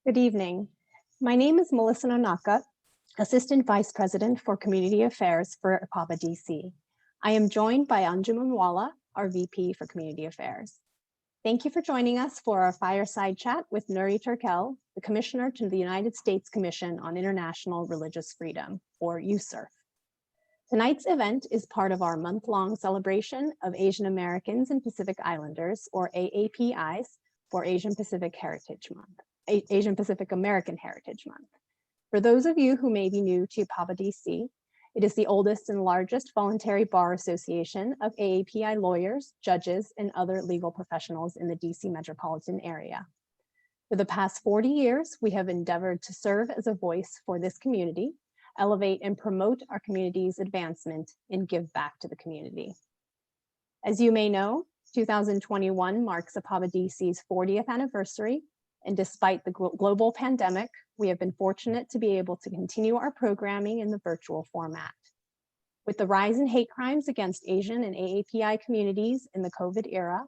Good evening. My name is Melissa Nonaka, Assistant Vice President for Community Affairs for APABA-DC. I am joined by Anjum Unwala, our VP for Community Affairs. Thank you for joining us for our fireside chat with Nury Turkel, the Commissioner to the United States Commission on International Religious Freedom, or USCIRF. Tonight's event is part of our month-long celebration of Asian Americans and Pacific Islanders, or AAPIs, for Asian Pacific American Heritage Month. For those of you who may be new to APABA-DC, it is the oldest and largest voluntary bar association of AAPI lawyers, judges, and other legal professionals in the DC metropolitan area. For the past 40 years, we have endeavored to serve as a voice for this community, elevate and promote our community's advancement, and give back to the community. As you may know, 2021 marks APABA-DC's 40th anniversary, and despite the global pandemic, we have been fortunate to be able to continue our programming in the virtual format. With the rise in hate crimes against Asian and AAPI communities in the COVID era,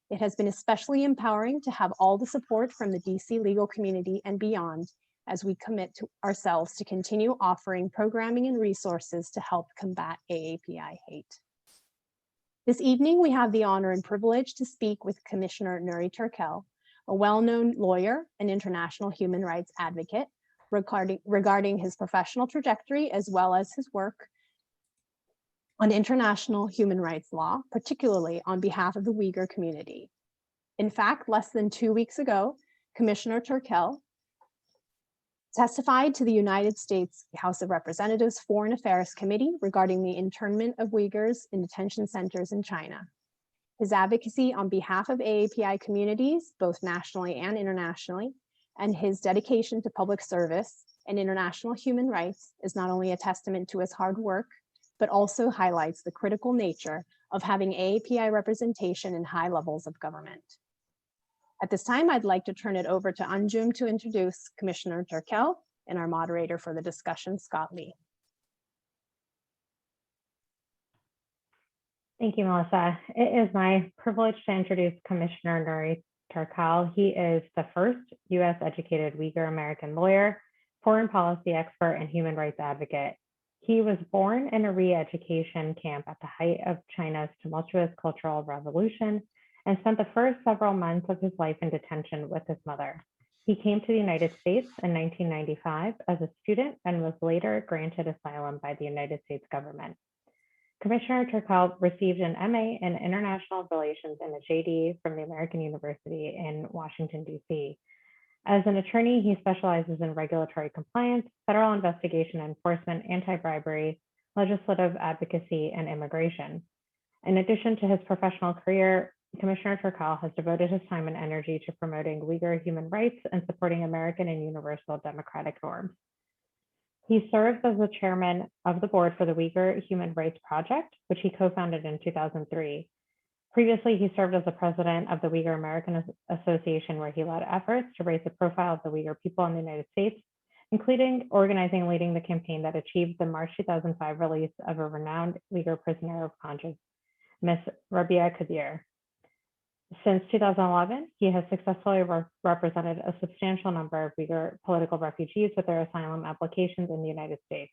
it has been especially empowering to have all the support from the DC legal community and beyond as we commit to ourselves to continue offering programming and resources to help combat AAPI hate. This evening, we have the honor and privilege to speak with Commissioner Nury Turkel, a well-known lawyer and international human rights advocate, regarding his professional trajectory as well as his work on international human rights law, particularly on behalf of the Uyghur community. In fact, less than 2 weeks ago, Commissioner Turkel testified to the United States House of Representatives Foreign Affairs Committee regarding the internment of Uyghurs in detention centers in China. His advocacy on behalf of AAPI communities, both nationally and internationally, and his dedication to public service and international human rights is not only a testament to his hard work, but also highlights the critical nature of having AAPI representation in high levels of government. At this time, I'd like to turn it over to Anjum to introduce Commissioner Turkel and our moderator for the discussion, Scott Lee. Thank you, Melissa. It is my privilege to introduce Commissioner Nury Turkel. He is the first US-educated Uyghur American lawyer, foreign policy expert, and human rights advocate. He was born in a re-education camp at the height of China's tumultuous cultural revolution and spent the first several months of his life in detention with his mother. He came to the United States in 1995 as a student and was later granted asylum by the United States government. Commissioner Turkel received an MA in International Relations and a JD from the American University in Washington, D.C. As an attorney, he specializes in regulatory compliance, federal investigation enforcement, anti-bribery, legislative advocacy, and immigration. In addition to his professional career, Commissioner Turkel has devoted his time and energy to promoting Uyghur human rights and supporting American and universal democratic norms. He serves as the chairman of the board for the Uyghur Human Rights Project, which he co-founded in 2003. Previously, he served as the president of the Uyghur American Association, where he led efforts to raise the profile of the Uyghur people in the United States, including organizing and leading the campaign that achieved the March 2005 release of a renowned Uyghur prisoner of conscience, Ms. Rabia Kadir. Since 2011, he has successfully represented a substantial number of Uyghur political refugees with their asylum applications in the United States.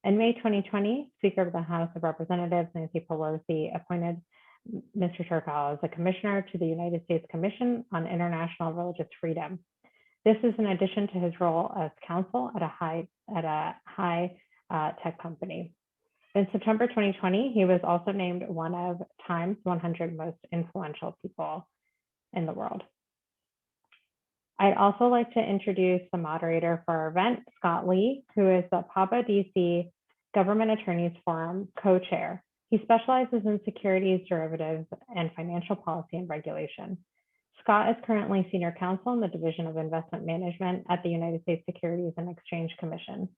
In May 2020, Speaker of the House of Representatives, Nancy Pelosi, appointed Mr. Turkel as a commissioner to the United States Commission on International Religious Freedom. This is in addition to his role as counsel at a high tech company. In September 2020, he was also named one of Time's 100 most influential people in the world. I'd also like to introduce the moderator for our event, Scott Lee, who is the APABA-DC Government Attorneys Forum co-chair. He specializes in securities, derivatives, and financial policy and regulation. Scott is currently senior counsel in the Division of Investment Management at the United States Securities and Exchange Commission.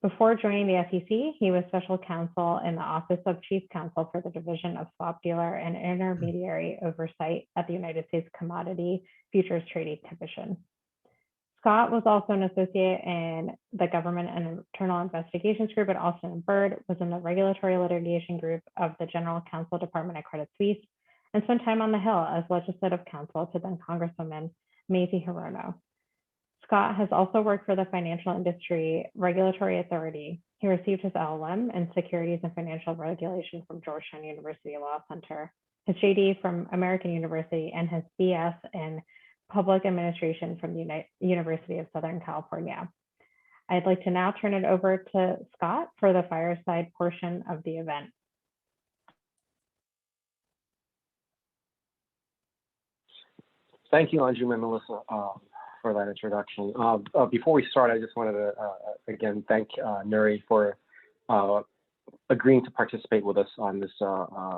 Before joining the SEC, he was special counsel in the Office of Chief Counsel for the Division of Swap Dealer and Intermediary Oversight at the United States Commodity Futures Trading Commission. Scott was also an associate in the Government and Internal Investigations Group at Alston & Bird, was in the Regulatory Litigation Group of the General Counsel Department at Credit Suisse, and spent time on the Hill as legislative counsel to then Congresswoman Mazie Hirono. Scott has also worked for the Financial Industry Regulatory Authority. He received his LLM in Securities and Financial Regulation from Georgetown University Law Center, his JD from American University, and his BS in Public Administration from the University of Southern California. I'd like to now turn it over to Scott for the fireside portion of the event. Thank you, Anjum and Melissa, for that introduction. Before we start, I just wanted to again thank Nury for agreeing to participate with us on this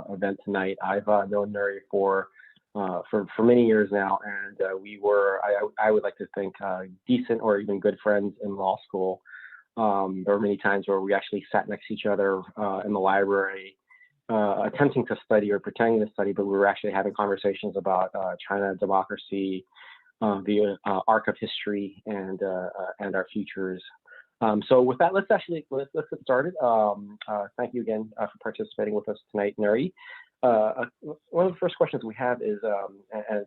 event tonight. I've known Nury for many years now, and I would like to think decent or even good friends in law school. There were many times where we actually sat next to each other in the library, attempting to study or pretending to study, but we were actually having conversations about China, democracy, the arc of history, and our futures. So with that, let's get started. Thank you again for participating with us tonight, Nury. One of the first questions we have is, as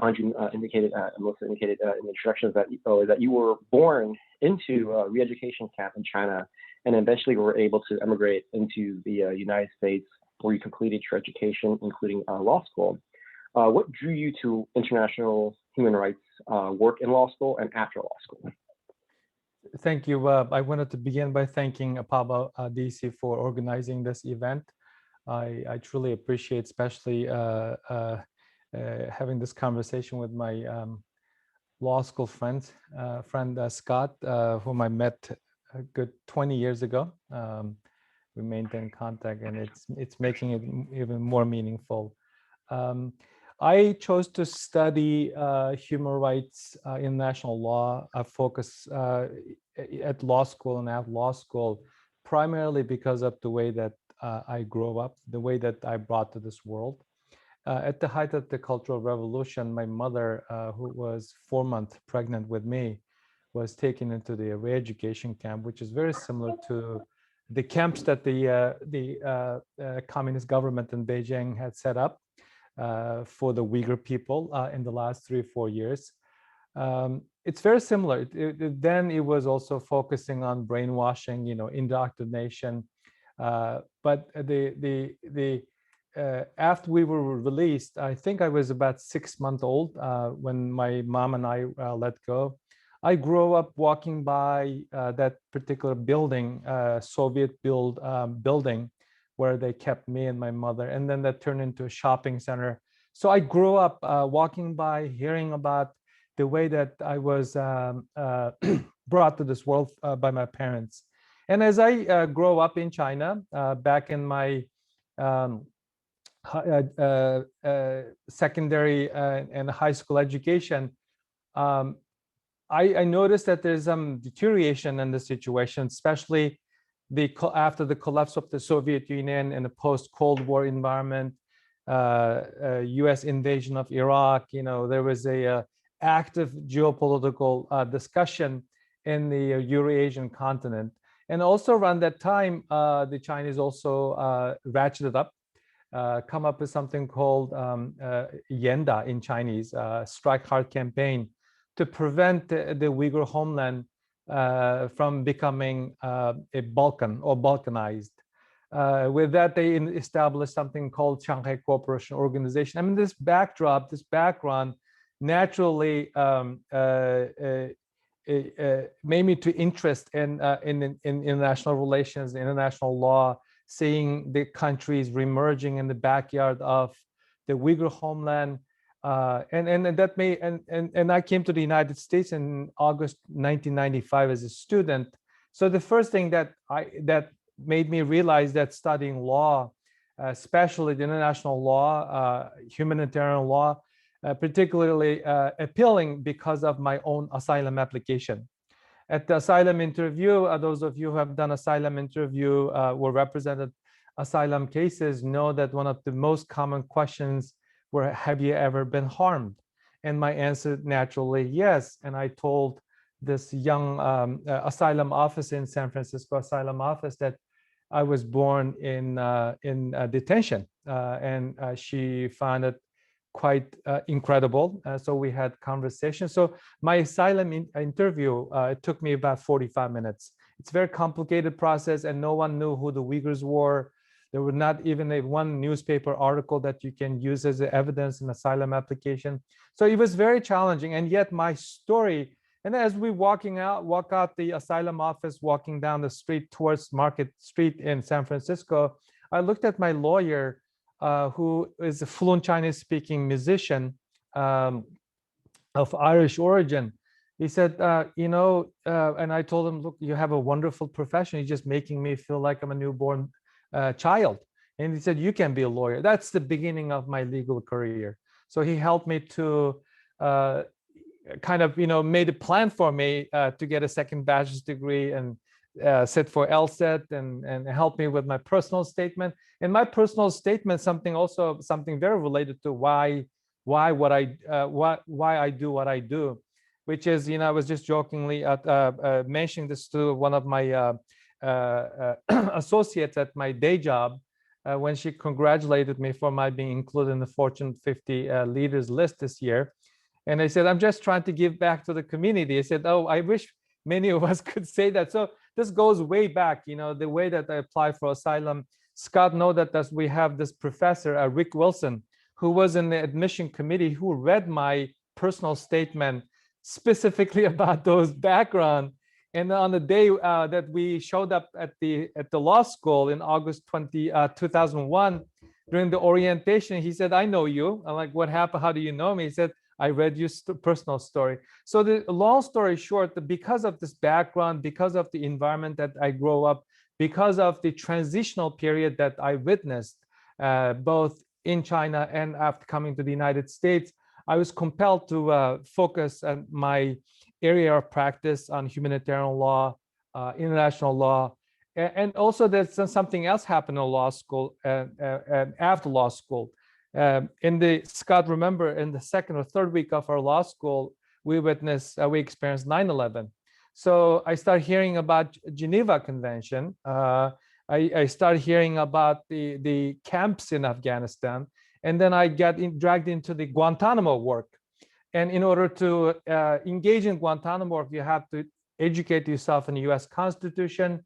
Anjum indicated, Melissa indicated in the introductions that you were born into a re-education camp in China, and eventually were able to emigrate into the United States, where you completed your education, including law school. What drew you to international human rights work in law school and after law school? Thank you. I wanted to begin by thanking APABA-DC for organizing this event. I truly appreciate, especially having this conversation with my law school friend Scott, whom I met a good 20 years ago. We maintain contact, and it's making it even more meaningful. I chose to study human rights, international law, focus at law school and at law school, primarily because of the way that I grew up, the way that I brought to this world. At the height of the Cultural Revolution, my mother, who was 4 months pregnant with me, was taken into the re-education camp, which is very similar to the camps that the communist government in Beijing had set up for the Uyghur people in the last 3 or 4 years. It's very similar. Then it was also focusing on brainwashing, indoctrination. But after we were released, I think I was about 6 months old when my mom and I let go. I grew up walking by that particular building, Soviet-built building, where they kept me and my mother, and then that turned into a shopping center. So I grew up walking by, hearing about the way that I was brought to this world by my parents. And as I grew up in China, back in my secondary and high school education, I noticed that there's some deterioration in the situation, especially after the collapse of the Soviet Union in a post-Cold War environment, U.S. invasion of Iraq. There was a active geopolitical discussion in the Eurasian continent. And also around that time, the Chinese also ratcheted up, come up with something called Yanda in Chinese, Strike Hard Campaign, to prevent the Uyghur homeland from becoming a Balkan or Balkanized. With that, they established something called Shanghai Cooperation Organization. I mean, this background naturally made me to interest in international relations, international law, seeing the countries remerging in the backyard of the Uyghur homeland. And I came to the United States in August 1995 as a student. So the first thing that made me realize that studying law, especially the international law, humanitarian law, particularly appealing because of my own asylum application. At the asylum interview, those of you who have done asylum interview or represented asylum cases know that one of the most common questions were, have you ever been harmed? And my answer, naturally, yes. And I told this young asylum officer in San Francisco asylum office that I was born in detention. And she found it quite incredible. So we had conversations. So my asylum interview, it took me about 45 minutes. It's a very complicated process, and no one knew who the Uyghurs were. There was not even one newspaper article that you can use as evidence in asylum application. So it was very challenging, and yet my story, and as we walk out the asylum office, walking down the street towards Market Street in San Francisco, I looked at my lawyer, who is a fluent Chinese-speaking musician of Irish origin. He said, and I told him, look, you have a wonderful profession. You're just making me feel like I'm a newborn child. And he said, you can be a lawyer. That's the beginning of my legal career. So he helped me to kind of, made a plan for me to get a second bachelor's degree and sit for LSAT and help me with my personal statement. And my personal statement, something very related to why I do what I do, which is, I was just jokingly mentioning this to one of my associates at my day job when she congratulated me for my being included in the Fortune 50 leaders list this year. And I said, I'm just trying to give back to the community. I said, oh, I wish many of us could say that. So this goes way back, the way that I applied for asylum. Scott knows that we have this professor, Rick Wilson, who was in the admission committee, who read my personal statement specifically about those background. And on the day that we showed up at the law school in August 2001, during the orientation, he said, I know you. I'm like, what happened? How do you know me? He said, I read your personal story. So the long story short, because of this background, because of the environment that I grew up, because of the transitional period that I witnessed, both in China and after coming to the United States, I was compelled to focus on my area of practice on humanitarian law, international law, and also there's something else happened in law school and after law school. Scott, remember, in the second or third week of our law school, we experienced 9/11. So I started hearing about Geneva Convention. I started hearing about the camps in Afghanistan, and then I got dragged into the Guantanamo work. And in order to engage in Guantanamo work, you have to educate yourself in the U.S. Constitution,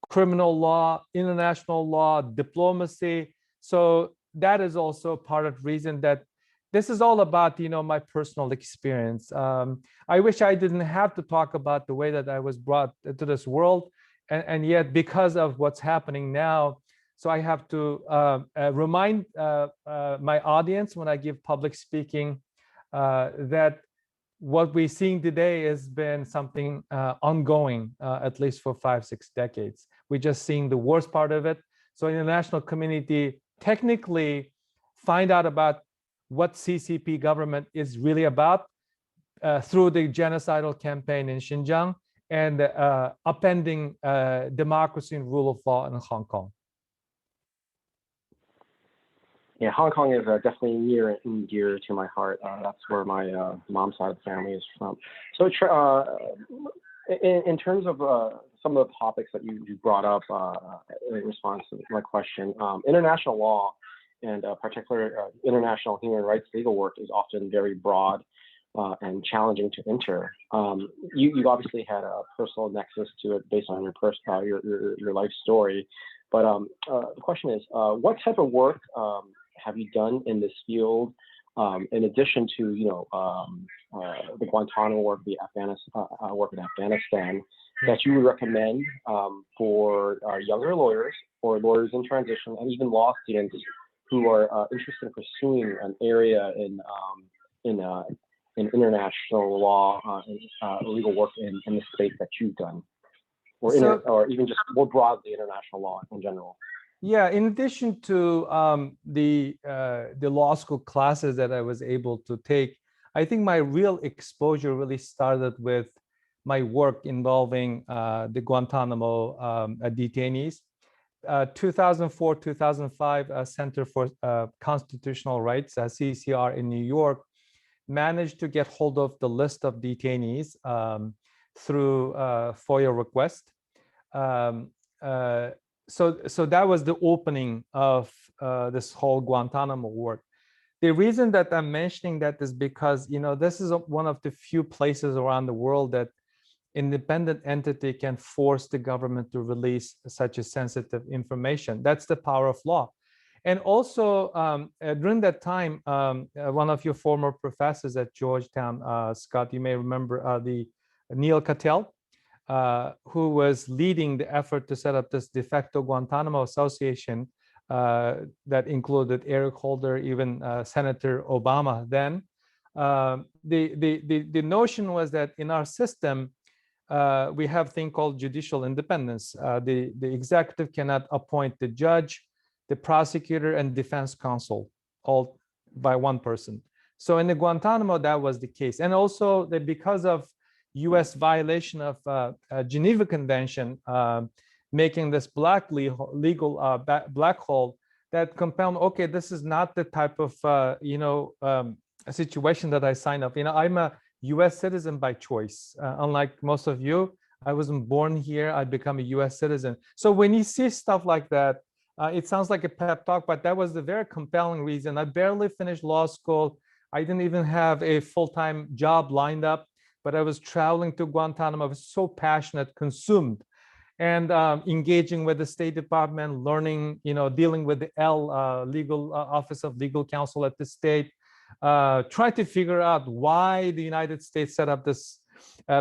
criminal law, international law, diplomacy. So that is also part of the reason that this is all about, my personal experience. I wish I didn't have to talk about the way that I was brought to this world, and yet because of what's happening now, so I have to remind my audience when I give public speaking that what we're seeing today has been something ongoing, at least for 5-6 decades. We're just seeing the worst part of it. So international community technically find out about what CCP government is really about through the genocidal campaign in Xinjiang and upending democracy and rule of law in Hong Kong. Yeah, Hong Kong is definitely near and dear to my heart. That's where my mom's side of the family is from. So in terms of some of the topics that you brought up in response to my question, international law and particularly international human rights legal work is often very broad and challenging to enter. You obviously had a personal nexus to it based on your life story, but the question is, what type of work have you done in this field, in addition to the Guantanamo work, the work in Afghanistan, that you would recommend for younger lawyers or lawyers in transition, and even law students who are interested in pursuing an area in international law, legal work in the space that you've done, or even just more broadly international law in general? Yeah, in addition to the law school classes that I was able to take, I think my real exposure really started with my work involving the Guantanamo detainees. 2004-2005 Center for Constitutional Rights, CCR in New York, managed to get hold of the list of detainees through FOIA request. So that was the opening of this whole Guantanamo work. The reason that I'm mentioning that is because, this is one of the few places around the world that independent entity can force the government to release such a sensitive information. That's the power of law. And also, during that time, one of your former professors at Georgetown, Scott, you may remember the Neil Cattell, who was leading the effort to set up this de facto Guantanamo Association that included Eric Holder, even Senator Obama then. The notion was that in our system, we have a thing called judicial independence. The executive cannot appoint the judge, the prosecutor, and defense counsel all by one person. So in the Guantanamo, that was the case. And also that because of US violation of Geneva Convention, making this legal black hole, that compound, okay, this is not the type of a situation that I signed up. I'm a US citizen by choice. Unlike most of you, I wasn't born here. I become a US citizen. So when you see stuff like that, it sounds like a pep talk, but that was the very compelling reason. I barely finished law school. I didn't even have a full-time job lined up, but I was traveling to Guantanamo. I was so passionate, consumed, and engaging with the State Department, learning, dealing with the legal Office of Legal Counsel at the state, trying to figure out why the United States set up this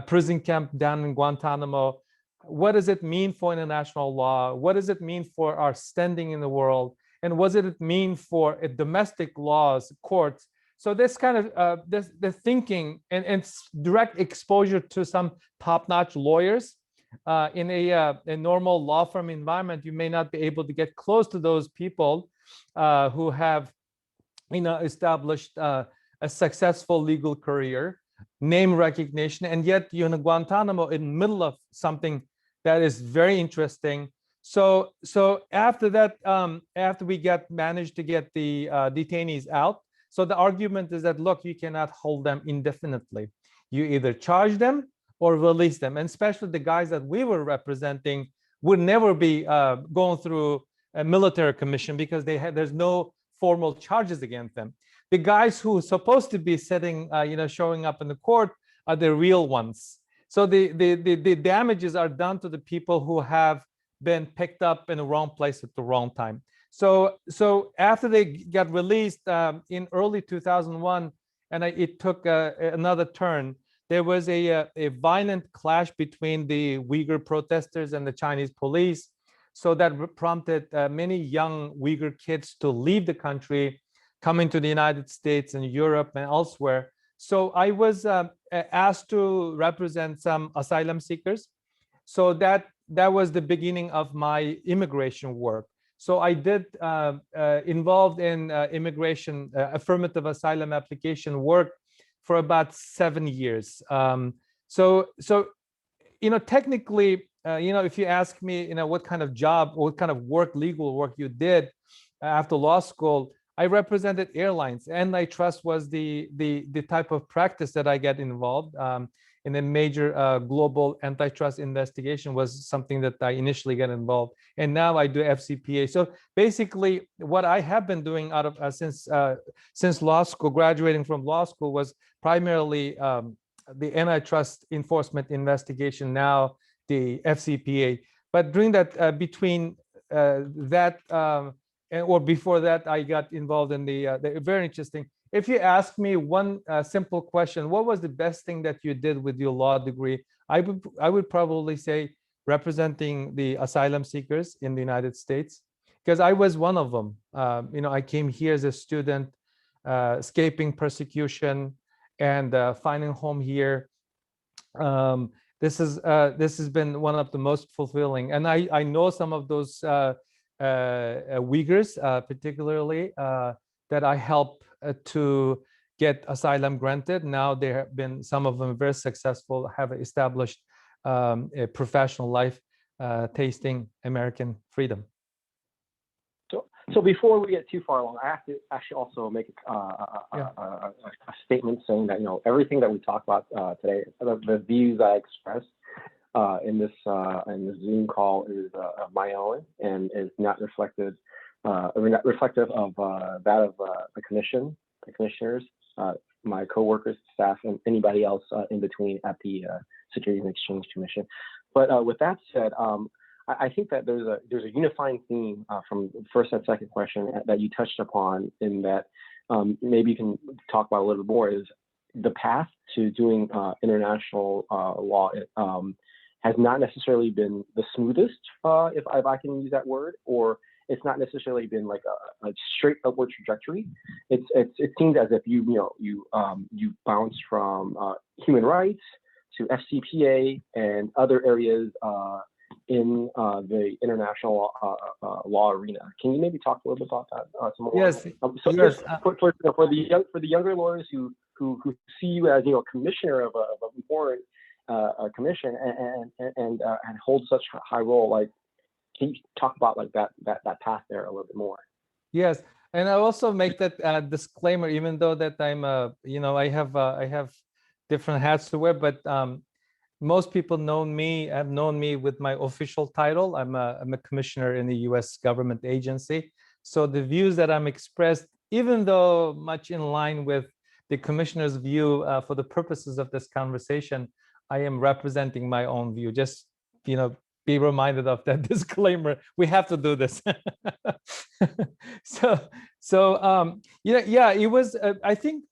prison camp down in Guantanamo. What does it mean for international law? What does it mean for our standing in the world? And what does it mean for domestic laws, courts? So this kind of the thinking and direct exposure to some top-notch lawyers in a normal law firm environment, you may not be able to get close to those people who have, established a successful legal career, name recognition, and yet you're in Guantanamo in the middle of something that is very interesting. So after that, after we managed to get the detainees out, so the argument is that, look, you cannot hold them indefinitely. You either charge them or release them. And especially the guys that we were representing would never be going through a military commission because there's no formal charges against them. The guys who are supposed to be showing up in the court are the real ones. So the damages are done to the people who have been picked up in the wrong place at the wrong time. So after they got released in early 2001, and it took another turn, there was a violent clash between the Uyghur protesters and the Chinese police. So that prompted many young Uyghur kids to leave the country, coming to the United States and Europe and elsewhere. So I was asked to represent some asylum seekers. So that was the beginning of my immigration work. So I did involved in immigration, affirmative asylum application work for about 7 years. Technically, if you ask me, what kind of job, what kind of legal work you did after law school, I represented airlines. Antitrust was the type of practice that I get involved in a major global antitrust investigation was something that I initially got involved. And now I do FCPA. So basically what I have been doing out of since law school, graduating from law school, was primarily the antitrust enforcement investigation, now the FCPA. But during that, between that, or before that, I got involved in the very interesting. If you ask me one simple question, what was the best thing that you did with your law degree? I would probably say representing the asylum seekers in the United States, because I was one of them. I came here as a student, escaping persecution and finding home here. This has been one of the most fulfilling, and I know some of those Uyghurs, particularly, that I help to get asylum granted. Now there have been some of them very successful, have established a professional life, tasting American freedom. So before we get too far along, I have to actually also make a statement saying that everything that we talk about today, the views I expressed in this Zoom call is my own and is not reflective of that of the Commission the commissioners, my coworkers, staff, and anybody else in between at the Securities and Exchange Commission. But with that said, I think that there's a unifying theme from the first and second question that you touched upon, in that maybe you can talk about a little bit more, is the path to doing international law has not necessarily been the smoothest, if I can use that word, or it's not necessarily been like a straight upward trajectory. It seems as if you bounced from human rights to FCPA and other areas in the international law arena. Can you maybe talk a little bit about that? Yes. So yes. For the younger lawyers who see you as commissioner of a foreign commission and hold such a high role, like, can you talk about like that path there a little bit more? Yes, and I also make that disclaimer, even though that I'm I have different hats to wear, but most people have known me with my official title. I'm a commissioner in the U.S. government agency. So the views that I'm expressed, even though much in line with the commissioner's view, for the purposes of this conversation, I am representing my own view. Just be reminded of that disclaimer. We have to do this. It was. I think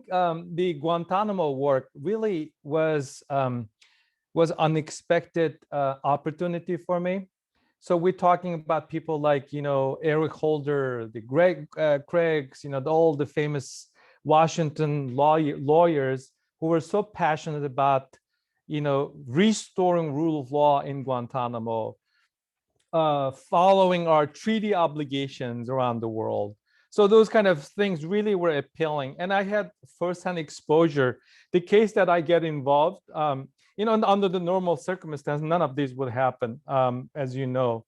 the Guantanamo work really was unexpected opportunity for me. So we're talking about people like Eric Holder, the Greg Craigs, all the famous Washington lawyers who were so passionate about restoring rule of law in Guantanamo, following our treaty obligations around the world. So those kind of things really were appealing. And I had firsthand exposure. The case that I get involved, under the normal circumstances, none of these would happen, as you know.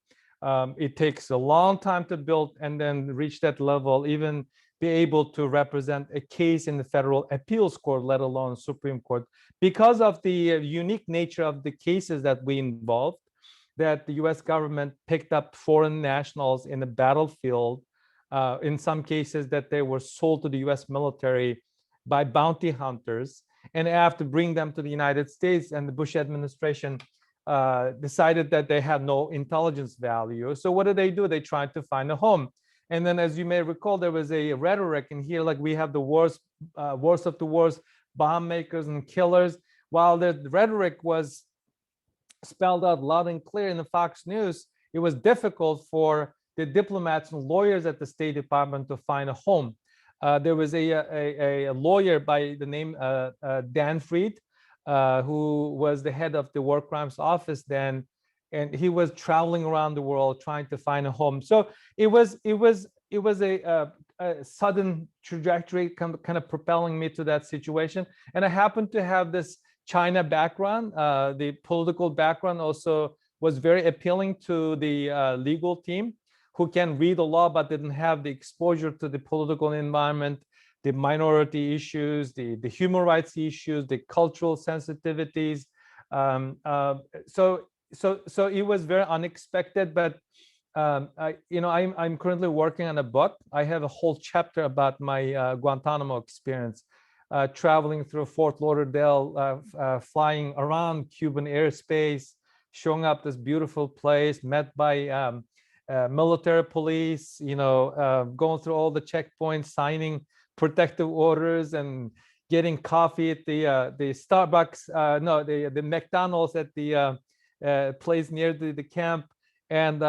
It takes a long time to build and then reach that level, even be able to represent a case in the federal appeals court, let alone Supreme Court, because of the unique nature of the cases that we involved, that the US government picked up foreign nationals in the battlefield, in some cases that they were sold to the US military by bounty hunters, and have to bring them to the United States, and the Bush administration decided that they had no intelligence value. So what do? They tried to find a home. And then, as you may recall, there was a rhetoric in here, like we have the worst of the worst bomb makers and killers. While the rhetoric was spelled out loud and clear in the Fox News, it was difficult for the diplomats and lawyers at the State Department to find a home. There was a lawyer by the name Dan Fried, who was the head of the War Crimes Office then, and he was traveling around the world trying to find a home. So it was a sudden trajectory kind of propelling me to that situation. And I happened to have this China background. The political background also was very appealing to the legal team, who can read the law but didn't have the exposure to the political environment, the minority issues, the human rights issues, the cultural sensitivities. So it was very unexpected, but I'm currently working on a book. I have a whole chapter about my Guantanamo experience, traveling through Fort Lauderdale, flying around Cuban airspace, showing up this beautiful place, met by military police, going through all the checkpoints, signing protective orders, and getting coffee at the Starbucks, the McDonald's at the place near the camp, and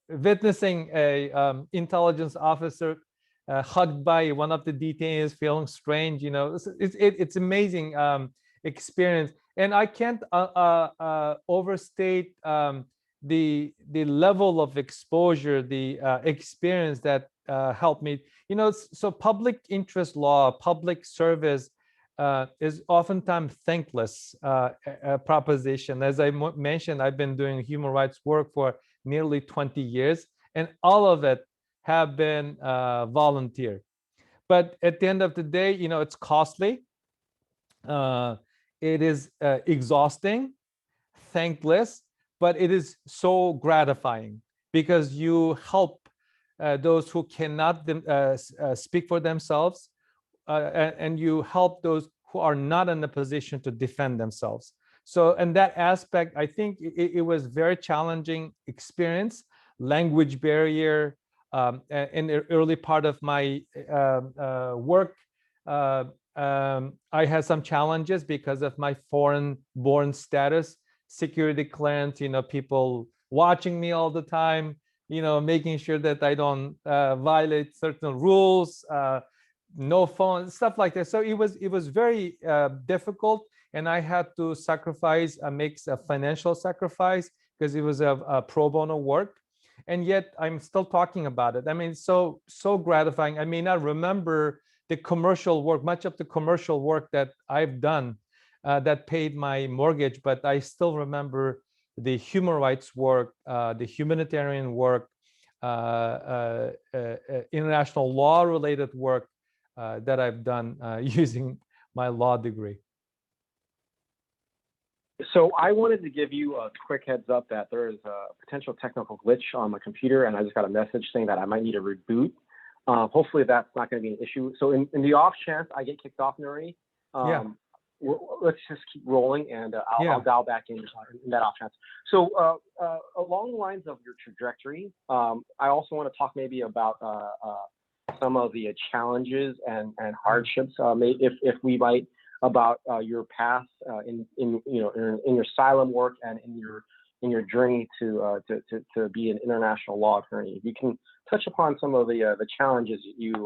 witnessing a intelligence officer hugged by one of the detainees, feeling strange. It's amazing experience, and I can't overstate the level of exposure, the experience that helped me. So public interest law, public service, is oftentimes thankless proposition. As I mentioned, I've been doing human rights work for nearly 20 years, and all of it have been volunteer. But at the end of the day, it's costly. It is exhausting, thankless, but it is so gratifying, because you help those who cannot speak for themselves, and you help those who are not in a position to defend themselves. So in that aspect, I think it was very challenging experience, language barrier. In the early part of my work, I had some challenges because of my foreign-born status, security clearance, people watching me all the time, making sure that I don't violate certain rules, no phone, stuff like that. So it was very difficult, and I had to make a financial sacrifice because it was a pro bono work. And yet I'm still talking about it. I mean, so gratifying. I may not remember the commercial work, much of the commercial work that I've done that paid my mortgage, but I still remember the human rights work, the humanitarian work, international law related work that I've done using my law degree. So I wanted to give you a quick heads up that there is a potential technical glitch on my computer, and I just got a message saying that I might need a reboot. Hopefully that's not going to be an issue. So in the off chance I get kicked off, Nury, let's just keep rolling, and I'll dial back in that off chance. So along the lines of your trajectory, I also want to talk maybe about some of the challenges and hardships, if we might, about your path in your asylum work and in your journey to be an international law attorney. If you can touch upon some of the challenges you've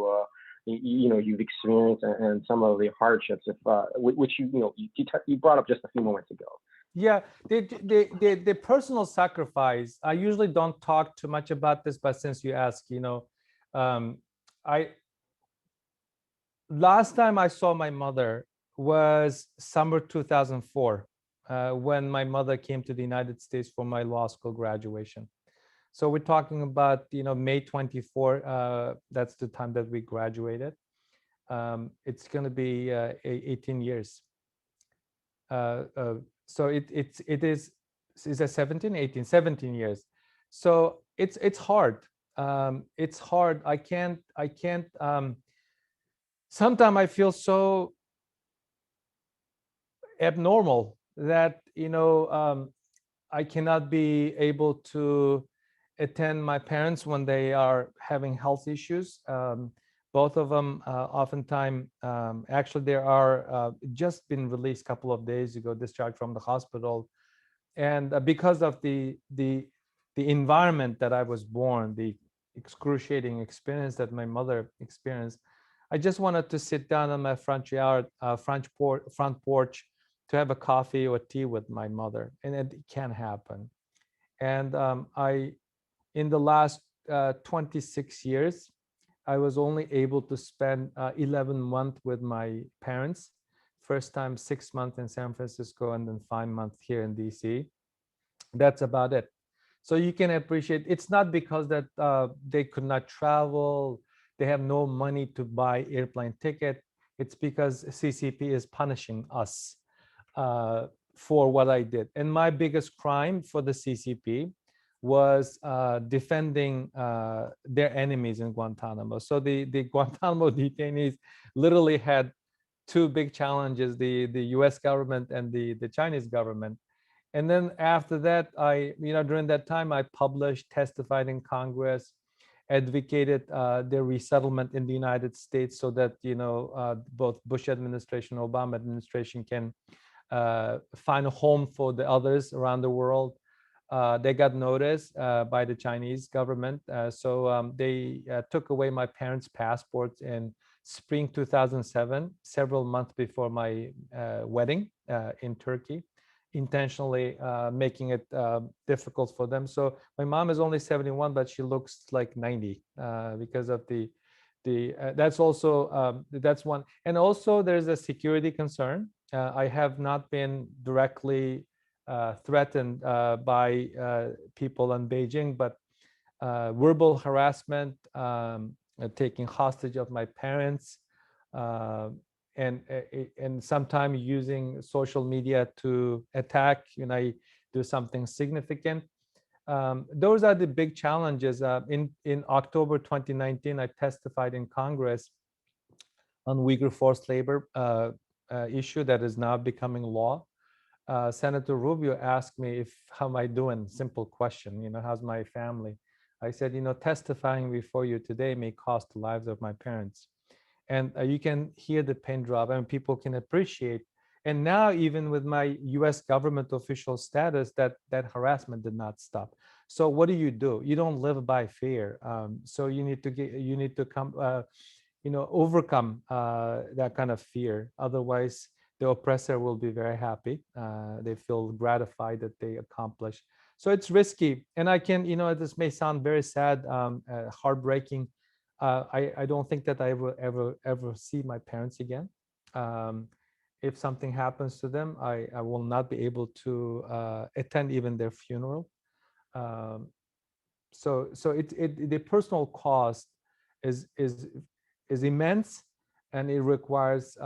experienced and some of the hardships, which you brought up just a few moments ago. Yeah, the personal sacrifice. I usually don't talk too much about this, but since you asked, last time I saw my mother was summer 2004, when my mother came to the United States for my law school graduation. So we're talking about, May 24, that's the time that we graduated. It's going to be 18 years. So it is that 17 years. So it's hard. It's hard. I can't, sometimes I feel so abnormal that I cannot be able to attend my parents when they are having health issues. Both of them oftentimes, actually they are just been released a couple of days ago, discharged from the hospital, and because of the environment that I was born, the excruciating experience that my mother experienced, I just wanted to sit down on my front porch to have a coffee or tea with my mother, and it can't happen. And in the last 26 years, I was only able to spend 11 months with my parents. First time 6 months in San Francisco, and then 5 months here in DC. That's about it. So you can appreciate, it's not because that they could not travel, they have no money to buy airplane ticket. It's because CCP is punishing us for what I did. And my biggest crime for the CCP was defending their enemies in Guantanamo. So the Guantanamo detainees literally had two big challenges, the US government and the Chinese government. And then after that, during that time, I published, testified in Congress, advocated their resettlement in the United States so that, both Bush administration, Obama administration can find a home for the others around the world. They got noticed by the Chinese government. So they took away my parents' passports in spring 2007, several months before my wedding in Turkey, intentionally making it difficult for them. So my mom is only 71, but she looks like 90 because of that's also, that's one. And also there's a security concern. I have not been directly threatened by people in Beijing, but verbal harassment, taking hostage of my parents, and sometimes using social media to attack when I do something significant. those are the big challenges. In October 2019, I testified in Congress on Uyghur forced labor issue that is now becoming law. Senator Rubio asked me how am I doing? Simple question, how's my family? I said, testifying before you today may cost the lives of my parents. And you can hear the pin drop and people can appreciate. And now even with my US government official status, that harassment did not stop. So what do? You don't live by fear. So you need to come, overcome that kind of fear. Otherwise, the oppressor will be very happy. They feel gratified that they accomplished. So it's risky. And I can, this may sound very sad, heartbreaking. I don't think that I will ever see my parents again. If something happens to them, I will not be able to attend even their funeral. So the personal cost is immense, and it requires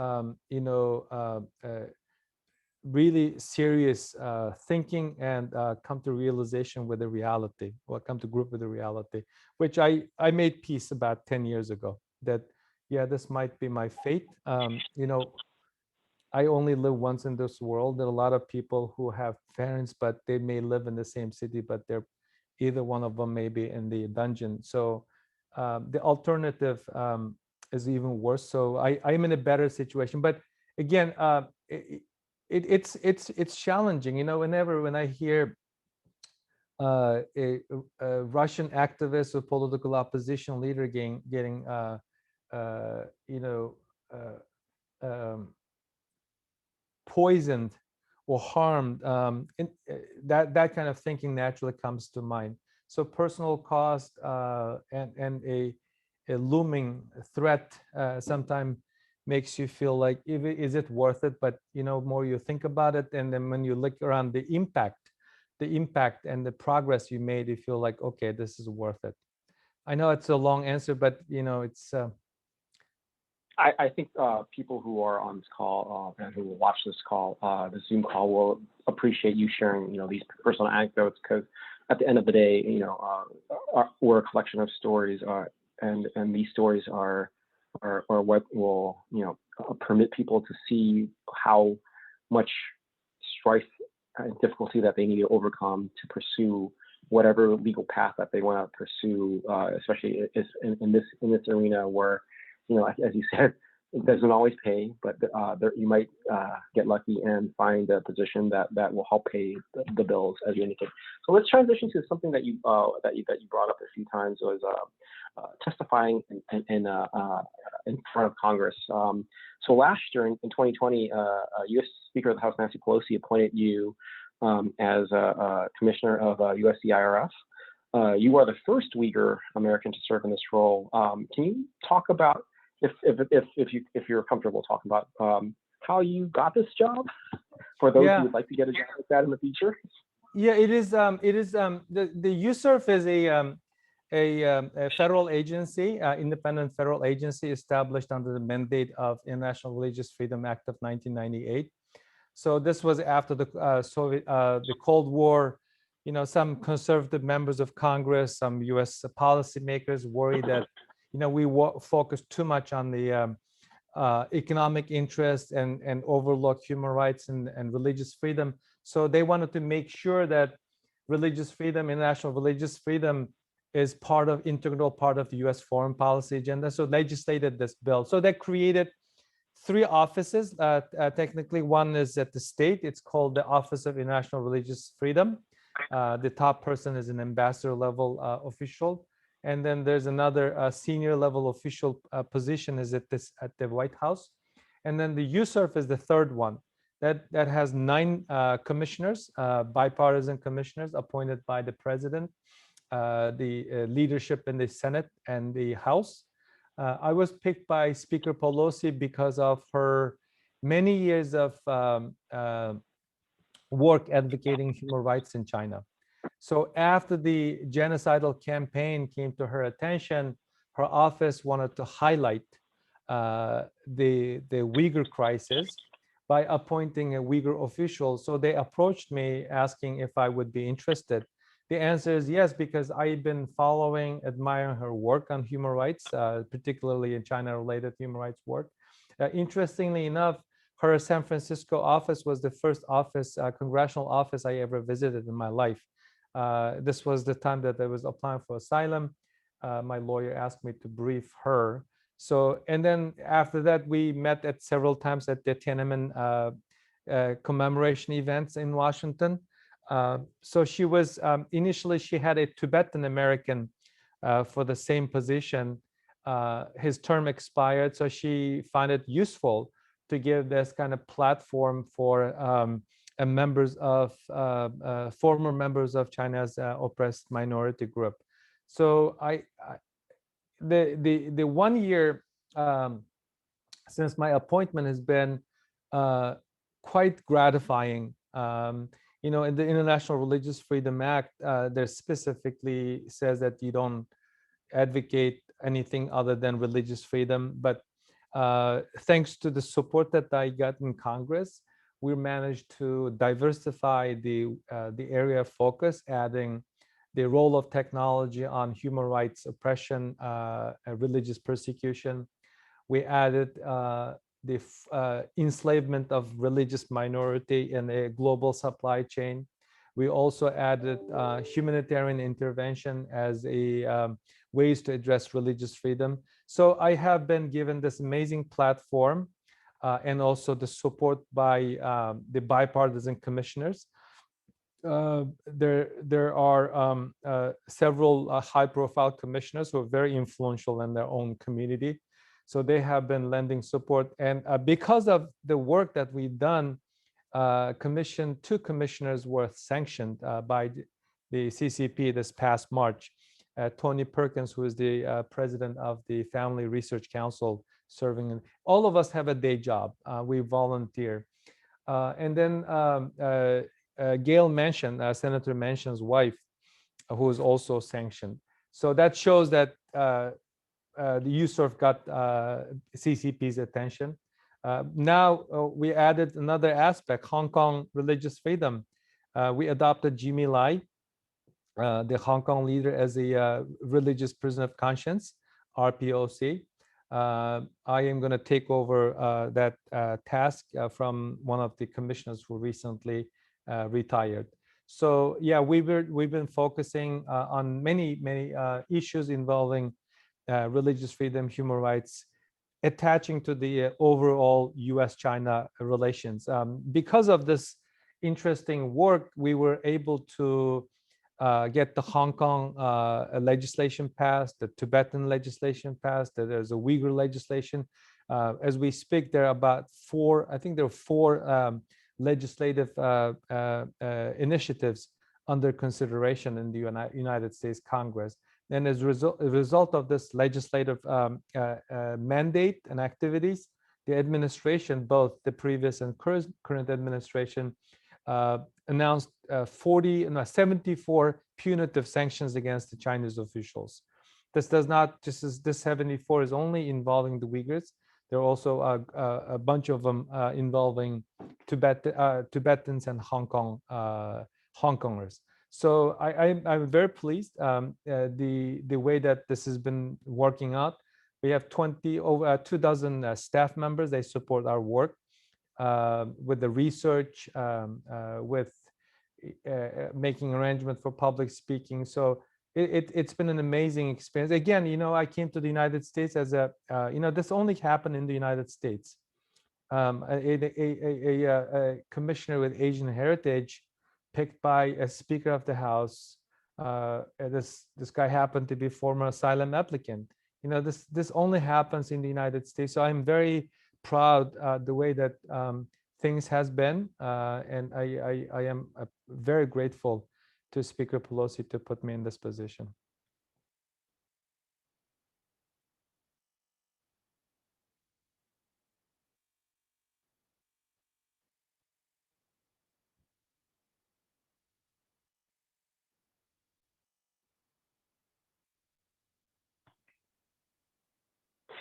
really serious thinking and come to realization with the reality, or come to grip with the reality, which I made peace about 10 years ago, that yeah, this might be my fate. I only live once in this world. There are a lot of people who have parents, but they may live in the same city, but they're either one of them may be in the dungeon. So the alternative is even worse. So I'm in a better situation. But again, it's challenging. When I hear a Russian activist or political opposition leader getting poisoned or harmed, that kind of thinking naturally comes to mind. So personal cost and a looming threat sometimes makes you feel like, is it worth it? But more you think about it, and then when you look around the impact and the progress you made, you feel like, okay, this is worth it. I know it's a long answer, but it's. I think people who are on this call and who will watch this call, the Zoom call, will appreciate you sharing, these personal anecdotes, because at the end of the day, we're a collection of stories, and these stories are what will, permit people to see how much strife and difficulty that they need to overcome to pursue whatever legal path that they want to pursue, especially in this arena where, as you said, it doesn't always pay, but you might get lucky and find a position that will help pay the bills, as you indicate. So let's transition to something that you brought up a few times, was testifying in front of Congress. So last year in 2020, U.S. Speaker of the House Nancy Pelosi appointed you as a commissioner of USCIRF. You are the first Uyghur American to serve in this role. Can you talk about, if you're comfortable talking about, how you got this job, for those who would like to get a job like that in the future? Yeah, it is. The USCIRF is a federal agency, independent federal agency established under the mandate of International Religious Freedom Act of 1998. So this was after the Cold War. Some conservative members of Congress, some U.S. policymakers worried that we focus too much on the economic interest and overlook human rights and religious freedom. So they wanted to make sure that religious freedom, international religious freedom, is integral part of the U.S. foreign policy agenda. So legislated this bill. So they created 3 offices. Technically, one is at the state. It's called the Office of International Religious Freedom. The top person is an ambassador level official. And then there's another senior level official position is at the White House. And then the USCIRF is the third one that has 9 commissioners, bipartisan commissioners appointed by the president, the leadership in the Senate and the House. I was picked by Speaker Pelosi because of her many years of work advocating human rights in China. So after the genocidal campaign came to her attention, her office wanted to highlight the Uyghur crisis by appointing a Uyghur official. So they approached me asking if I would be interested. The answer is yes, because I've been following, admiring her work on human rights, particularly in China-related human rights work. Interestingly enough, her San Francisco office was the first office, congressional office I ever visited in my life. This was the time that I was applying for asylum. My lawyer asked me to brief her. So, and then after that, we met at several times at the Tiananmen commemoration events in Washington. So she was, initially she had a Tibetan American for the same position. His term expired, so she found it useful to give this kind of platform for members of, former members of China's oppressed minority group. So the 1 year since my appointment has been quite gratifying. You know, in the International Religious Freedom Act, there specifically says that you don't advocate anything other than religious freedom. But thanks to the support that I got in Congress, we managed to diversify the area of focus, adding the role of technology on human rights oppression, religious persecution. We added the enslavement of religious minority in a global supply chain. We also added humanitarian intervention as a ways to address religious freedom. So I have been given this amazing platform and also the support by the bipartisan commissioners. There are several high-profile commissioners who are very influential in their own community. So they have been lending support. And because of the work that we've done, two commissioners were sanctioned by the CCP this past March. Tony Perkins, who is the president of the Family Research Council, serving. All of us have a day job. We volunteer. And then Gail Manchin, Senator Manchin's wife, who is also sanctioned. So that shows that the USCIRF got CCP's attention. Now we added another aspect, Hong Kong religious freedom. We adopted Jimmy Lai, the Hong Kong leader, as a religious prisoner of conscience, RPOC. I am going to take over that task from one of the commissioners who recently retired. So yeah, we've been focusing on many issues involving religious freedom, human rights, attaching to the overall U.S.-China relations. Because of this interesting work, we were able to get the Hong Kong legislation passed, the Tibetan legislation passed, there's a Uyghur legislation. As we speak, there are about four legislative initiatives under consideration in the United States Congress. And as a result of this legislative mandate and activities, the administration, both the previous and current administration, announced 74 punitive sanctions against the Chinese officials. This 74 is only involving the Uyghurs. There are also a bunch of them involving Tibetans and Hong Kongers. So I'm very pleased the way that this has been working out. We have over 24 staff members. They support our work with the research, with making arrangements for public speaking. So it's been an amazing experience. Again, you know, I came to the United States as a, you know, this only happened in the United States. A commissioner with Asian heritage picked by a Speaker of the House. This guy happened to be a former asylum applicant. You know, this only happens in the United States. So I'm very proud the way that things has been, and I am very grateful to Speaker Pelosi to put me in this position.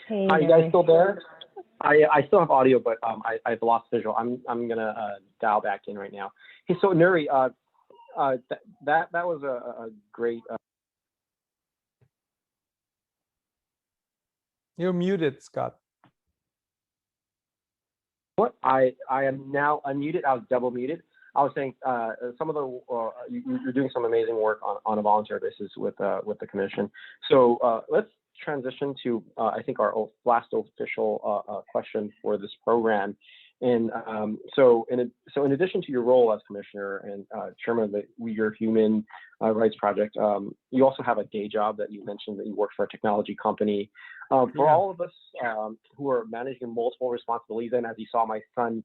Hey, Are you guys still there? I still have audio, but I've lost visual. I'm gonna dial back in right now. Hey, so Nury, That was a great. You're muted, Scott. What I am now unmuted. I was double muted. I was saying some of the you're doing some amazing work on a volunteer basis with the commission. So let's transition to I think our last official question for this program. And so in addition to your role as commissioner and chairman of the Uyghur Human Rights Project, you also have a day job that you mentioned that you work for a technology company. For all of us who are managing multiple responsibilities, and as you saw, my son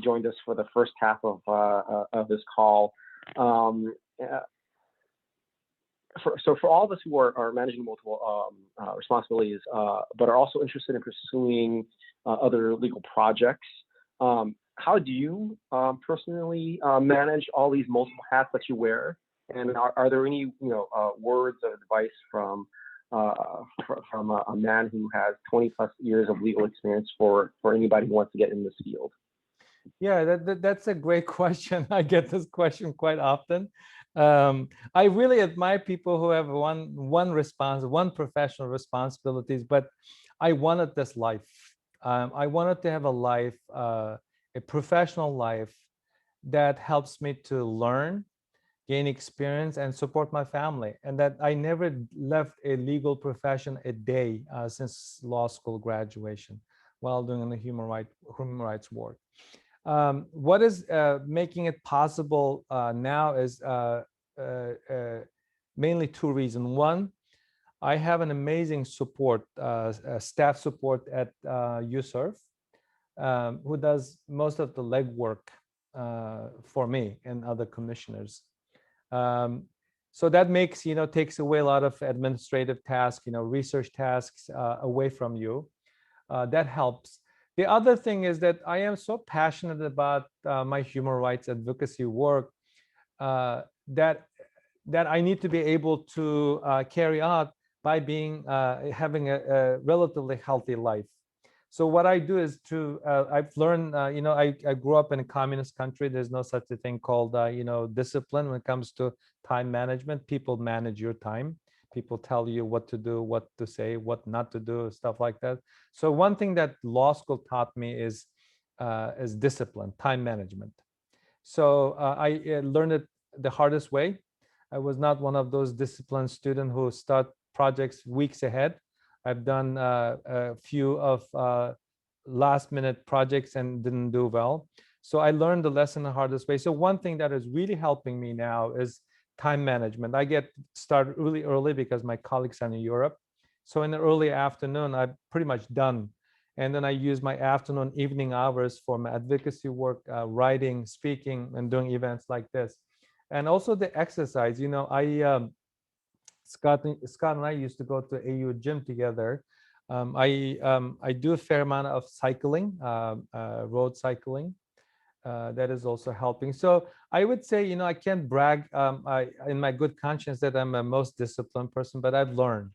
joined us for the first half of this call. So for all of us who are managing multiple responsibilities, but are also interested in pursuing other legal projects, how do you personally manage all these multiple hats that you wear? And are there any words of advice from a man who has 20+ years of legal experience for anybody who wants to get in this field? Yeah, that's a great question. I get this question quite often. I really admire people who have one professional responsibilities, but I wanted this life. I wanted to have a life, a professional life that helps me to learn, gain experience, and support my family. And that I never left a legal profession a day since law school graduation while doing the human rights work. What is making it possible now is mainly two reasons. One, I have an amazing support, staff support at USCIRF, who does most of the legwork for me and other commissioners. So that makes, takes away a lot of administrative tasks, research tasks away from you. That helps. The other thing is that I am so passionate about my human rights advocacy work that I need to be able to carry out by having a relatively healthy life. So what I do is I've learned, I grew up in a communist country. There's no such a thing called, discipline when it comes to time management. People manage your time. People tell you what to do, what to say, what not to do, stuff like that. So one thing that law school taught me is discipline, time management. So I learned it the hardest way. I was not one of those disciplined students who start projects weeks ahead. I've done a few of last-minute projects and didn't do well. So I learned the lesson the hardest way. So one thing that is really helping me now is time management. I get started really early because my colleagues are in Europe. So in the early afternoon, I'm pretty much done. And then I use my afternoon, evening hours for my advocacy work, writing, speaking, and doing events like this. And also the exercise, Scott and I used to go to AU gym together. I do a fair amount of cycling, road cycling. That is also helping. So I would say, I can't brag in my good conscience that I'm a most disciplined person, but I've learned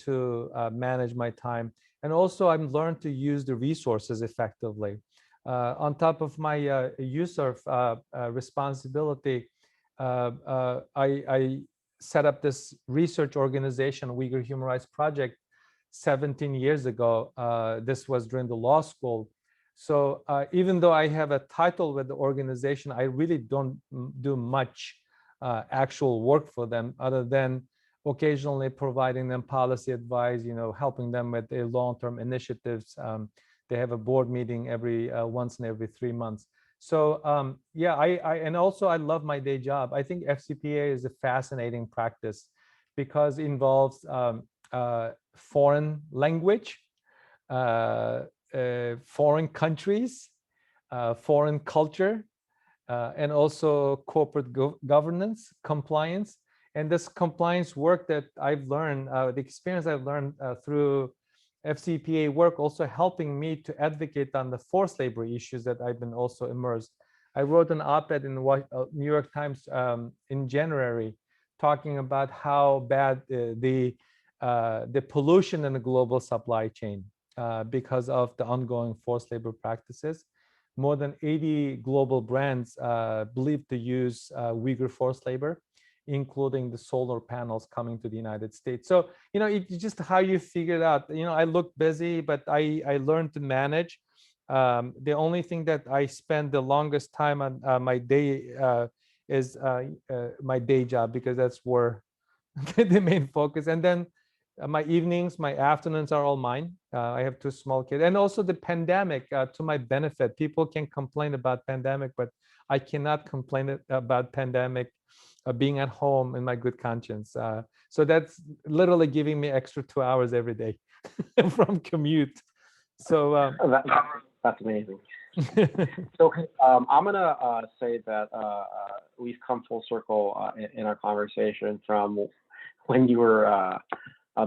to manage my time. And also I've learned to use the resources effectively. On top of my USCIRF responsibility, I set up this research organization, Uyghur Human Rights Project, 17 years ago. This was during the law school. So even though I have a title with the organization, I really don't do much actual work for them other than occasionally providing them policy advice, helping them with their long-term initiatives. They have a board meeting once in every 3 months. So and also I love my day job. I think FCPA is a fascinating practice because it involves foreign language, foreign countries, foreign culture, and also corporate governance, compliance. And this compliance work that I've learned, the experience I've learned through FCPA work also helping me to advocate on the forced labor issues that I've been also immersed. I wrote an op-ed in the New York Times in January talking about how bad the pollution in the global supply chain because of the ongoing forced labor practices. more than 80 global brands believe to use Uyghur forced labor, including the solar panels coming to the United States. So, it's just how you figure it out. I look busy, but I learned to manage. The only thing that I spend the longest time on my day is my day job, because that's where the main focus. And then my evenings, my afternoons are all mine. I have 2 small kids. And also the pandemic, to my benefit. People can complain about pandemic, but I cannot complain about pandemic being at home in my good conscience. So that's literally giving me extra 2 hours every day from commute. So that's amazing. So I'm gonna say that we've come full circle in our conversation from when you were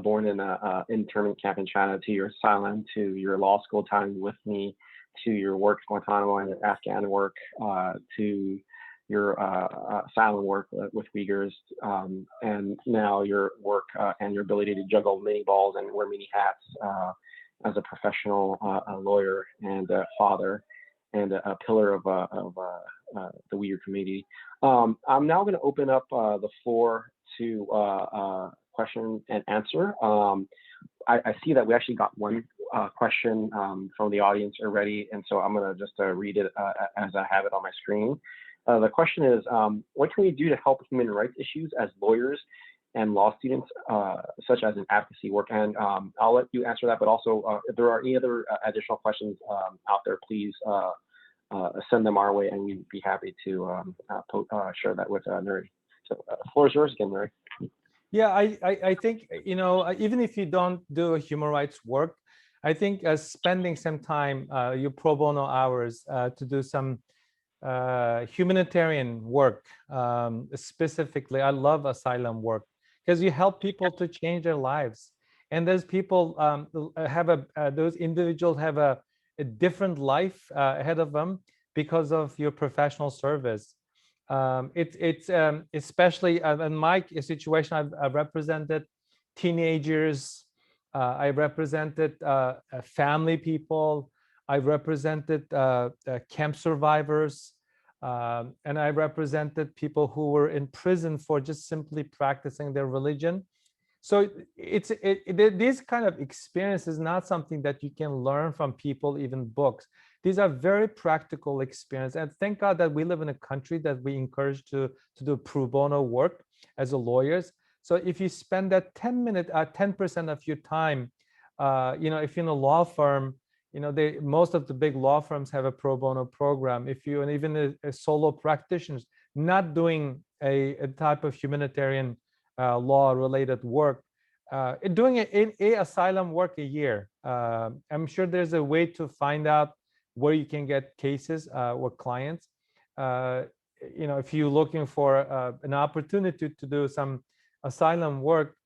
born in an internment camp in China, to your asylum, to your law school time with me, to your work in Guantanamo and your Afghan work, to your asylum work with Uyghurs, and now your work and your ability to juggle many balls and wear many hats as a professional lawyer and a father and a pillar of the Uyghur community. I'm now going to open up the floor to question and answer. I see that we actually got one question from the audience already, and so I'm going to just read it as I have it on my screen. The question is, what can we do to help human rights issues as lawyers and law students, such as in advocacy work? And I'll let you answer that, but also if there are any other additional questions out there, please send them our way, and we'd be happy to share that with Nury. So the floor is yours again, Nury. Yeah, I think, even if you don't do human rights work, I think spending some time, your pro bono hours, to do some humanitarian work, specifically, I love asylum work, because you help people to change their lives. And those people those individuals have a different life ahead of them because of your professional service. It's especially in my situation, I've represented teenagers, I represented family people, I represented camp survivors, and I represented people who were in prison for just simply practicing their religion. So this kind of experience is not something that you can learn from people, even books. These are very practical experience. And thank God that we live in a country that we encourage to do pro bono work as a lawyers. So if you spend that 10% of your time, if you're in a law firm, most of the big law firms have a pro bono program. If you, and even a solo practitioners, not doing a type of humanitarian law related work, doing a asylum work a year. I'm sure there's a way to find out where you can get cases with clients. If you're looking for an opportunity to do some asylum work,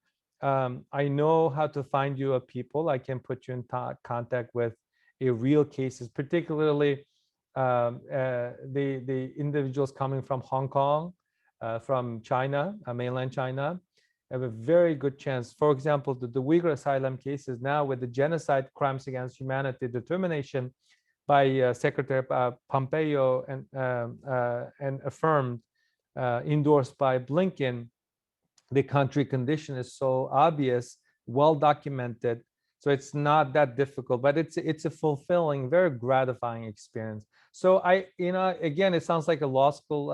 I know how to find you people. I can put you in contact with a real cases, particularly the individuals coming from Hong Kong, from China, mainland China, have a very good chance. For example, the Uyghur asylum cases now, with the genocide crimes against humanity determination by Secretary Pompeo and affirmed, endorsed by Blinken, the country condition is so obvious, well documented. So it's not that difficult, but it's a fulfilling, very gratifying experience. So again, it sounds like a law school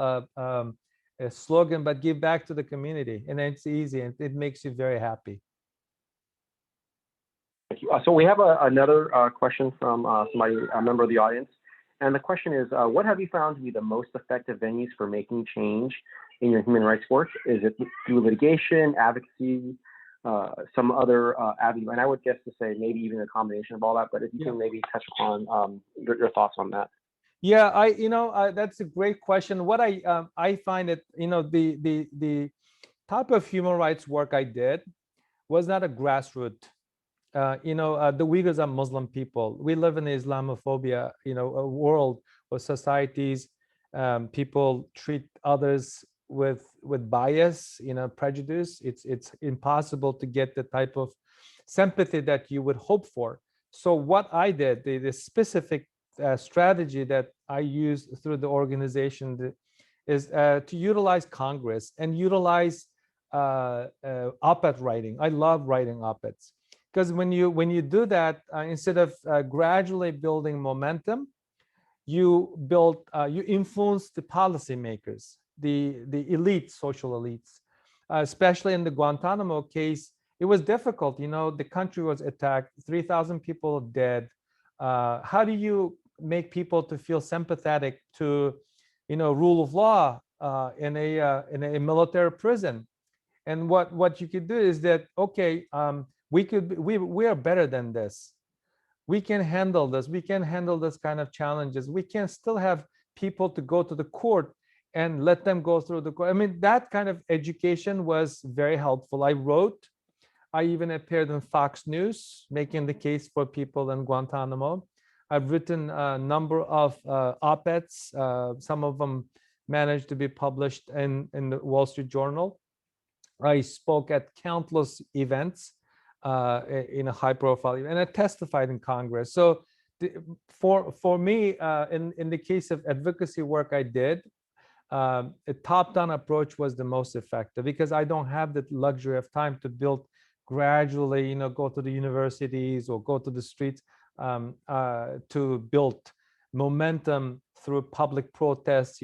a slogan, but give back to the community, and it's easy, and it makes you very happy. Thank you. So we have another question from somebody, a member of the audience, and the question is, what have you found to be the most effective venues for making change in your human rights work? Is it through litigation, advocacy, some other avenue? And I would guess to say maybe even a combination of all that, but if you can maybe touch upon your thoughts on that. Yeah, that's a great question. What I find it, the type of human rights work I did was not a grassroots. The Uyghurs are Muslim people. We live in Islamophobia, a world where societies, people treat others with bias, prejudice. It's impossible to get the type of sympathy that you would hope for. So what I did, the specific strategy that I use through the organization is to utilize Congress and utilize op-ed writing. I love writing op-eds because when you do that, instead of gradually building momentum, you influence the policymakers, the elite, social elites, especially in the Guantanamo case. It was difficult. The country was attacked, 3,000 people dead. How do you make people to feel sympathetic to, rule of law in a military prison? And what you could do is that, okay, we are better than this. We can handle this. We can handle this kind of challenges. We can still have people to go to the court and let them go through the court. I mean, that kind of education was very helpful. I even appeared in Fox News, making the case for people in Guantanamo. I've written a number of op-eds. Some of them managed to be published in the Wall Street Journal. I spoke at countless events in a high-profile event, and I testified in Congress. So for me, in the case of advocacy work I did, a top-down approach was the most effective because I don't have the luxury of time to build gradually, go to the universities or go to the streets to build momentum through public protests,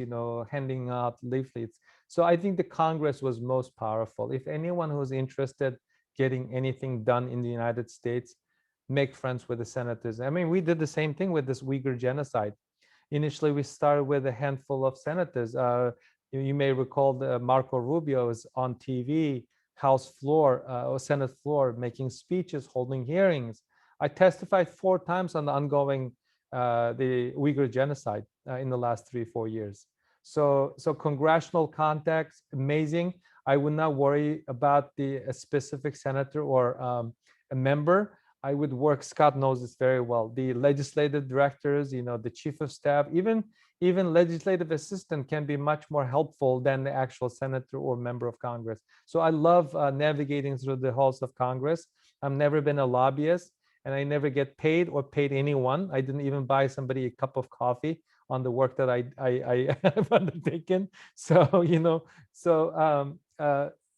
handing out leaflets. So I think the Congress was most powerful. If anyone who's interested getting anything done in the United States, make friends with the senators. I mean, we did the same thing with this Uyghur genocide. Initially, we started with a handful of senators. You may recall Marco Rubio was on TV, House floor or Senate floor, making speeches, holding hearings. I testified 4 times on the ongoing the Uyghur genocide in the last 3-4 years. So congressional contacts, amazing. I would not worry about a specific senator or a member. I would work, Scott knows this very well, the legislative directors, the chief of staff, even legislative assistant can be much more helpful than the actual senator or member of Congress. So I love navigating through the halls of Congress. I've never been a lobbyist, and I never get paid or paid anyone. I didn't even buy somebody a cup of coffee on the work that I have undertaken. So,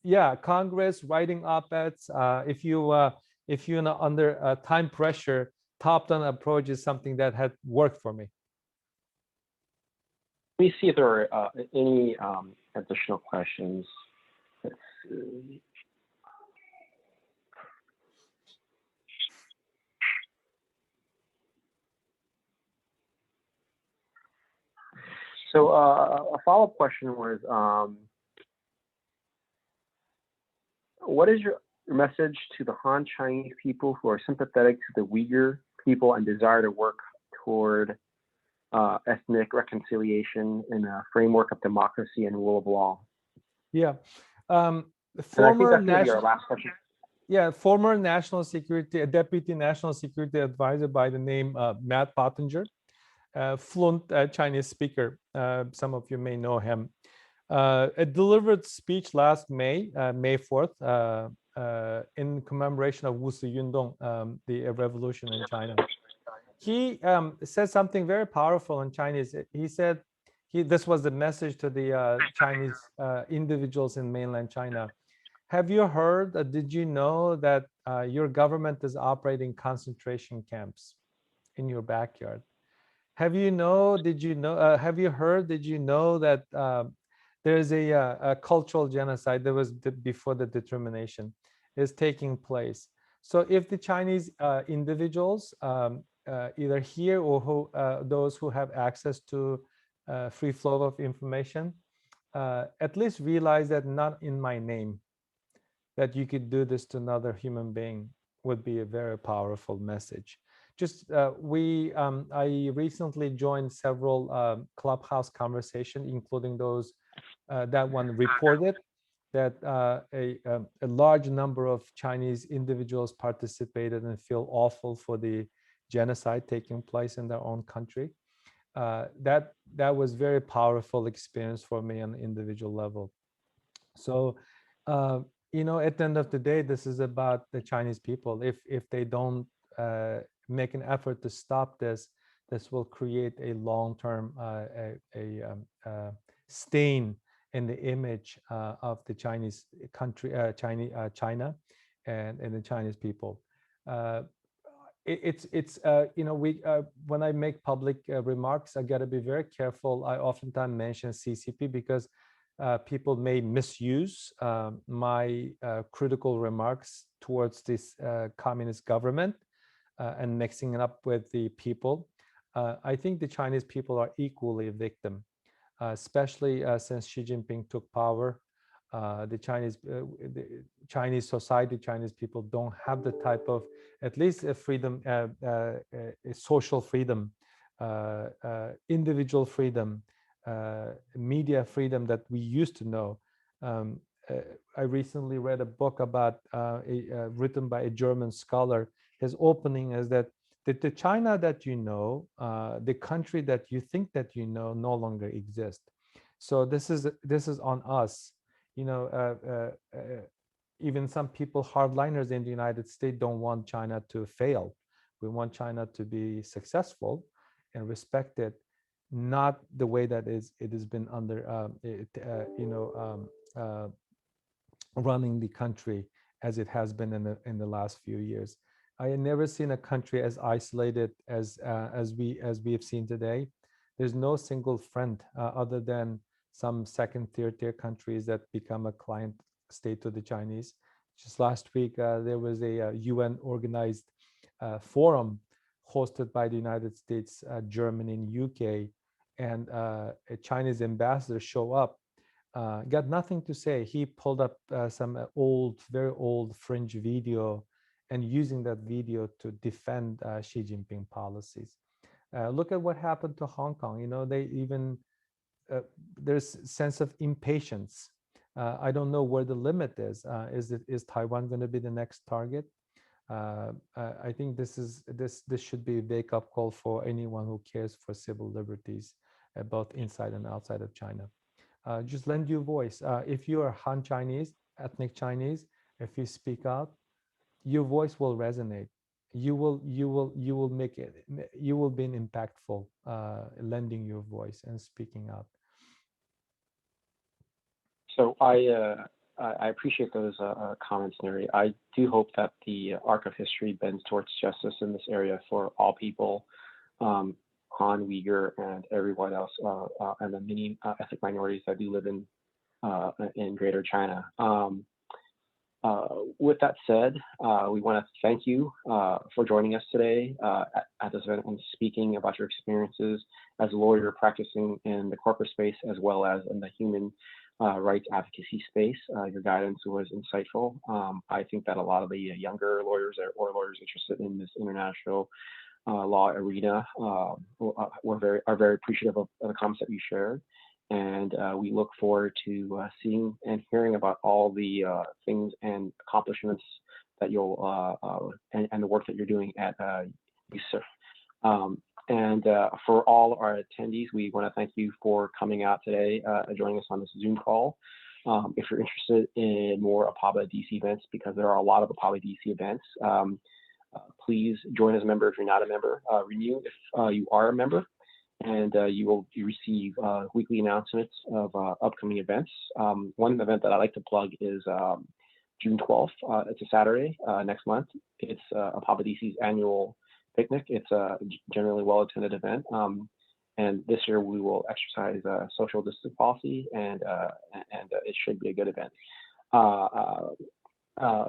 yeah, Congress, writing op-eds. If you're not under time pressure, top-down approach is something that had worked for me. Let me see if there are any additional questions. Let's see. So a follow-up question was, what is your message to the Han Chinese people who are sympathetic to the Uyghur people and desire to work toward ethnic reconciliation in a framework of democracy and rule of law? Yeah. Former national security, deputy national security advisor by the name Matt Pottinger, fluent Chinese speaker. Some of you may know him. A delivered speech last May 4th, in commemoration of Wusu Yundong, the revolution in China. He said something very powerful in Chinese. He said, this was the message to the Chinese individuals in mainland China. Have you heard, did you know that your government is operating concentration camps in your backyard? Have you heard, did you know that there's a cultural genocide that was before the determination is taking place? So if the Chinese individuals, either here or those who have access to free flow of information, at least realize that not in my name, that you could do this to another human being would be a very powerful message. Just I recently joined several Clubhouse conversations, including those that one reported that a large number of Chinese individuals participated and feel awful for the genocide taking place in their own country. That was very powerful experience for me on an individual level. So, at the end of the day, this is about the Chinese people. If they don't make an effort to stop this, this will create a long-term stain in the image of the Chinese country, China, and the Chinese people. When I make public remarks, I got to be very careful. I oftentimes mention CCP because people may misuse my critical remarks towards this communist government and mixing it up with the people. I think the Chinese people are equally a victim, especially since Xi Jinping took power. The Chinese society, Chinese people don't have the type of, at least a freedom, social freedom, individual freedom, media freedom that we used to know. I recently read a book about written by a German scholar. His opening is that the China that you know, the country that you think that you know, no longer exists. So this is on us. Even some people, hardliners in the United States, don't want China to fail. We want China to be successful and respected, not the way that it has been under, running the country as it has been in the last few years. I had never seen a country as isolated as we have seen today. There's no single friend other than some second, third tier countries that become a client state to the Chinese. Just last week, there was a UN organized forum hosted by the United States, Germany, and UK, and a Chinese ambassador show up, got nothing to say. He pulled up some very old fringe video and using that video to defend Xi Jinping policies. Look at what happened to Hong Kong. They even, there's a sense of impatience. I don't know where the limit is. Is Taiwan going to be the next target? I think this should be a wake-up call for anyone who cares for civil liberties, both inside and outside of China. Just lend your voice. If you are Han Chinese, ethnic Chinese, if you speak out, your voice will resonate. You will make it. You will be impactful, lending your voice and speaking out. So I appreciate those comments, Nury. I do hope that the arc of history bends towards justice in this area for all people, Han, Uyghur, and everyone else, and the many ethnic minorities that do live in Greater China. With that said, we want to thank you for joining us today at this event and speaking about your experiences as a lawyer practicing in the corporate space as well as in the human rights advocacy space. Your guidance was insightful. I think that a lot of the younger lawyers or lawyers interested in this international law arena are very appreciative of the comments that you shared. And we look forward to seeing and hearing about all the things and accomplishments that you'll and the work that you're doing at USCIRF. And for all our attendees, we want to thank you for coming out today, joining us on this Zoom call. If you're interested in more APABA-DC events, because there are a lot of APABA-DC events, please join as a member if you're not a member. Renew if you are a member. And you receive weekly announcements of upcoming events. One event that I like to plug is June 12th. It's a Saturday next month. It's APABA-DC's annual picnic. It's a generally well-attended event. And this year we will exercise social distance policy, and it should be a good event.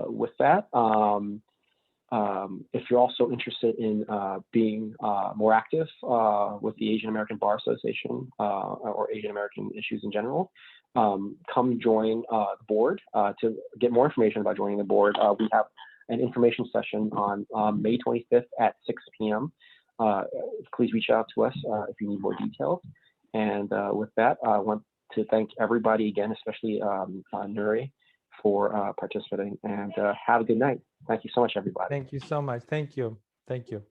With that, if you're also interested in being more active with the Asian American Bar Association or Asian American issues in general, come join the board. To get more information about joining the board, we have an information session on May 25th at 6 p.m. Please reach out to us if you need more details. And with that, I want to thank everybody again, especially Nury, for participating, and have a good night. Thank you so much, everybody. Thank you so much. Thank you. Thank you.